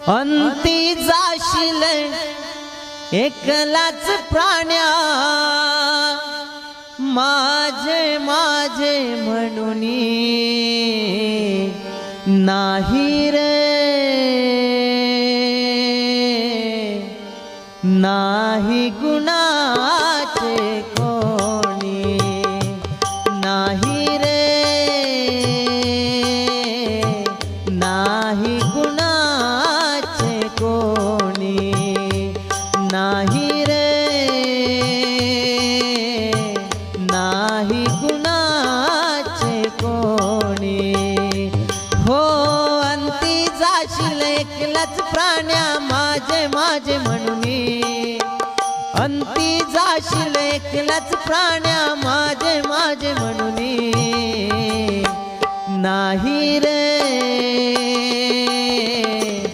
अंती जाशील एकलाच प्राण्या माझे माझे म्हणून नाही रे नाही गुणाचे कोणी नाही रे नाही गुणाचे कोणी नाही रे नाही गुणाचे कोणी हो अंती जाशील एकलाच प्राण्या माझे माझे म्हणून अंती जाशील एकलाच प्राण्या माझे माझे म्हणून नाही रे